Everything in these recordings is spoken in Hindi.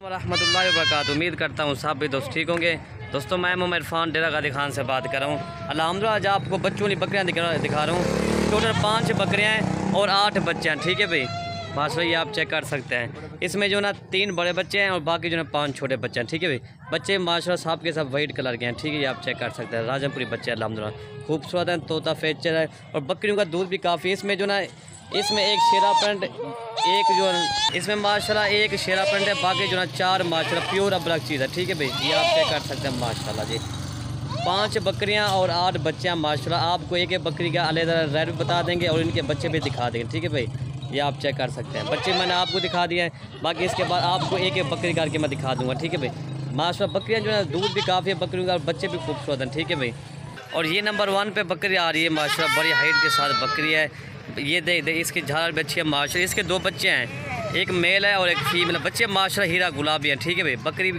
रहमतुल्लाहि व बरकातहू। उम्मीद करता हूँ सब भी दोस्त ठीक होंगे। दोस्तों मैं मोहम्मद इरफान डेरा गाजी खान से बात कर रहा हूँ। अल्हम्दुलिल्लाह आज आपको बच्चों वाली बकरियाँ दिखा रहा हूँ। टोटल 5 बकरियाँ हैं और 8 बच्चे हैं। ठीक है भाई, माशाल्लाह ये आप चेक कर सकते हैं। इसमें जो ना 3 बड़े बच्चे हैं और बाकी जो ना 5 छोटे बच्चे हैं। ठीक है भाई, बच्चे माशाल्लाह सब के सब वाइट कलर के हैं। ठीक है, ये आप चेक कर सकते हैं। राजमपुरी बच्चे अल्हम्दुलिल्लाह खूबसूरत हैं, तोता फेचर है और बकरियों का दूध भी काफ़ी है। इसमें जो ना इसमें एक शेरा प्रिंट, एक जो इसमें माशाल्लाह एक शेरा प्रिंट है, बाकी जो ना 4 माशाल्लाह प्योर अबलग चीज़ है। ठीक है भाई, ये आप चेक कर सकते हैं। माशाल्लाह जी 5 बकरियां और 8 बच्चे हैं माशाल्लाह। आपको एक एक बकरी का अलग रेट भी बता देंगे और इनके बच्चे भी दिखा देंगे। ठीक है भाई, ये आप चेक कर सकते हैं। बच्चे मैंने आपको दिखा दिए हैं, बाकी इसके बाद आपको एक एक बकरी करके मैं दिखा दूँगा। ठीक है भाई, माशाल्लाह बकरियाँ जो है दूध भी काफ़ी है बकरियों का, बच्चे भी खूबसूरत हैं। ठीक है भाई, और ये नंबर 1 पे बकरी आ रही है माशाल्लाह, बड़ी हाइट के साथ बकरी है। ये देख इसकी झाड़ भी अच्छी है माशाल्लाह। इसके 2 बच्चे हैं, एक मेल है और एक फीमेल। बच्चे माशाल्लाह हीरा गुलाबी हैं। ठीक है भाई, बकरी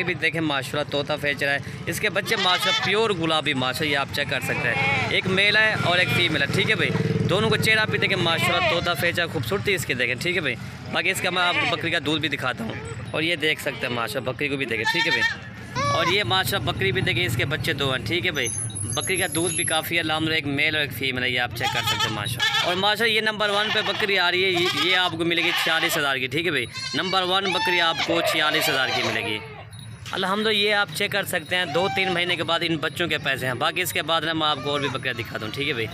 भी देखें माशाल्लाह तोता फेचर है। इसके बच्चे माशाल्लाह प्योर गुलाबी माशाल्लाह, ये आप चेक कर सकते हैं। एक मेल है और एक फीमेल है। ठीक है भाई, दोनों को चेहरा भी देखें माशाल्लाह तोता फेचर, खूबसूरती इसकी देखें। ठीक है भाई, बाकी इसका मैं आपको बकरी का दूध भी दिखाता हूँ और ये देख सकते हैं माशाल्लाह बकरी को भी देखें। ठीक है भाई, और ये माशाल्लाह बकरी भी देखें, इसके बच्चे 2 हैं। ठीक है भाई, बकरी का दूध भी काफ़ी है। अल्हम्दुलिल्लाह एक मेल और एक फीमेल है, ये आप चेक कर सकते हैं माशाल्लाह। और माशाल्लाह ये नंबर 1 पे बकरी आ रही है, ये आपको मिलेगी 46,000 की। ठीक है भाई, नंबर 1 बकरी आपको 46,000 की मिलेगी अल्हम्दुलिल्लाह। ये आप चेक कर सकते हैं। 2-3 महीने के बाद इन बच्चों के पैसे हैं, बाकी इसके बाद ना मैं आपको और भी बकरियाँ दिखा दूँ। ठीक है भाई,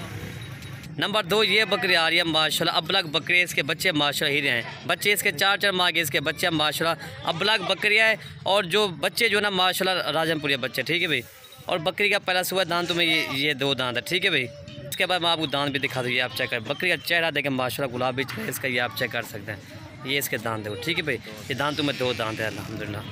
नंबर 2 ये बकरी आ रही है माशाल्लाह, अबलग बकरी। इसके बच्चे माशाल्लाह हीरे हैं। बच्चे इसके 4-4 माह के इसके बच्चे माशाल्लाह, अबलग बकरियाँ है और जो बच्चे जो ना माशाल्लाह राजमपुरी बच्चे। ठीक है भाई, और बकरी का पहला सुबह दांत में ये 2 दांत है। ठीक है भाई, इसके बाद मैं आपको दांत भी दिखा दूँ, ये आप चेक कर। बकरी का चेहरा देखें माशाल्लाह गुलाबी चेहरा इसका, ये आप चेक कर सकते हैं। ये इसके दांत देखो। ठीक है भाई, ये दांतों में 2 दांत है अल्हम्दुलिल्लाह।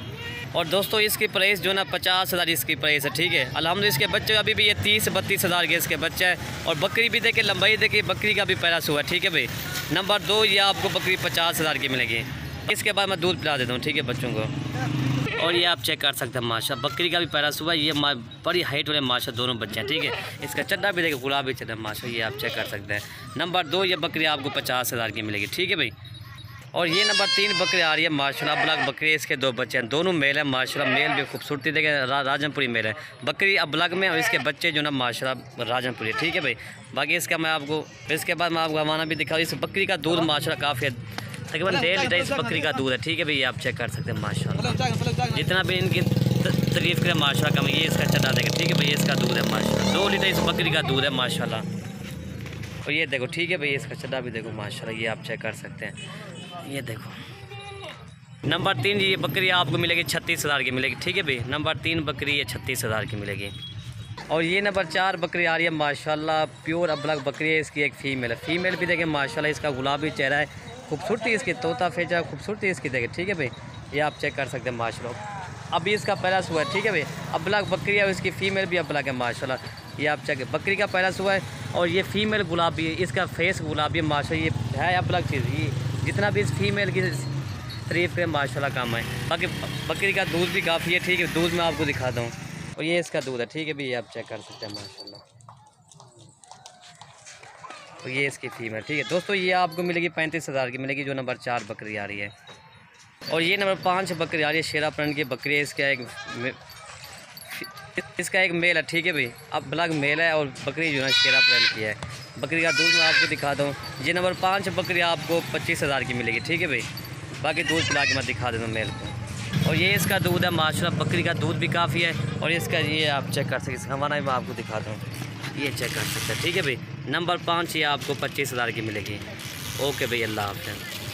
और दोस्तों इसकी प्राइस जो ना 50,000 इसकी प्राइस है। ठीक है, अल्हम्दुलिल्लाह इसके बच्चे अभी भी ये 30-32,000 के इसके बच्चे हैं। और बकरी भी देखे, लंबाई देखे, बकरी का भी पहला सुबह। ठीक है भाई, नंबर 2 ये आपको बकरी 50,000 की मिलेगी। इसके बाद मैं दूध पिला देता हूँ। ठीक है बच्चों को, और ये आप चेक कर सकते हैं माशाल्लाह बकरी का भी पहला सुबह। ये बड़ी हाइट वाले माशाल्लाह दोनों बच्चे हैं। ठीक है, इसका चड्डा भी देखे गुलाबी चड्डा माशाल्लाह, ये आप चेक कर सकते हैं। नंबर 2 ये बकरी आपको 50,000 की मिलेगी। ठीक है भाई, और ये नंबर 3 बकरी आ रही है माशाल्लाह, अबलग बकरी। इसके 2 बच्चे हैं, दोनों मेल हैं माशाल्लाह। मेल भी खूबसूरती देखे राजमपुरी मेल है, बकरी अबलग में, और इसके बच्चे जो ना माशाल्लाह राजमपुरी। ठीक है भाई, बाकी इसका मैं आपको इसके बाद मैं आपको हवाना भी दिखा। इस बकरी का दूध माशाल्लाह काफ़ी है, तकरीबन 1.5 लीटर इस बकरी का दूध है। ठीक है भाई, आप चेक कर सकते हैं माशाल्लाह। जितना भी इनकी तारीफ़ करें माशाल्लाह कम, ये इसका चटा देगा। ठीक है भाई, इसका दूध है माशाल्लाह, 2 लीटर इस बकरी का दूध है माशाल्लाह। और ये देखो। ठीक है भाई, इसका चटा भी देखो माशाल्लाह, ये आप चेक कर सकते हैं। ये देखो नंबर 3 ये बकरी आपको मिलेगी 36,000 की मिलेगी। ठीक है भाई, नंबर 3 बकरी ये 36,000 की मिलेगी। और ये नंबर 4 बकरी आ रही है माशाल्लाह, प्योर अबलग बकरी है। इसकी एक फ़ीमेल है, फ़ीमेल भी देखें माशाल्लाह, इसका गुलाबी चेहरा है, खूबसूरती इसकी तोता फेचा, खूबसूरती इसकी देखें। ठीक है भाई, ये आप चेक कर सकते हैं माशाल्लाह। अभी इसका पहला सुबह है। ठीक है भाई, अबलग बकरी है, इसकी फ़ीमेल भी अबलग है माशाल्लाह, ये आप चेक। बकरी का पहला सुबह है और ये फ़ीमेल गुलाबी है, इसका फेस गुलाबी है माशाल्लाह। ये है अबलग चीज़, ये जितना भी इस फीमेल की तारीफ़ करें माशाल्लाह कम है। बाकी बकरी का दूध भी काफ़ी है। ठीक है, दूध मैं आपको दिखाता हूँ, और ये इसका दूध है। ठीक है भाई, ये आप चेक कर सकते हैं माशाल्लाह। तो ये इसकी फीमेल। ठीक है दोस्तों, ये आपको मिलेगी 35,000 की मिलेगी, जो नंबर 4 बकरी आ रही है। और ये नंबर 5 बकरी आ रही है, शेरा प्रिंट की बकरी है। इसका एक मेल है। ठीक है भाई, अब ब्लैक मेल है और बकरी जो है शेरा प्रिंट की है। बकरी का दूध मैं आपको दिखा दूँ, ये नंबर 5 बकरी आपको 25,000 की मिलेगी। ठीक है भाई, बाकी दूध पिला के मैं दिखा देता हूँ मेल को। और ये इसका दूध है माशाल्लाह, बकरी का दूध भी काफ़ी है। और इसका ये आप चेक कर सकते हैं, हमारा मैं आपको दिखाता हूँ, ये चेक कर सकते हैं। ठीक है भाई, नंबर 5 ये आपको 25,000 की मिलेगी। ओके भाई, अल्लाह हाफ़िज़।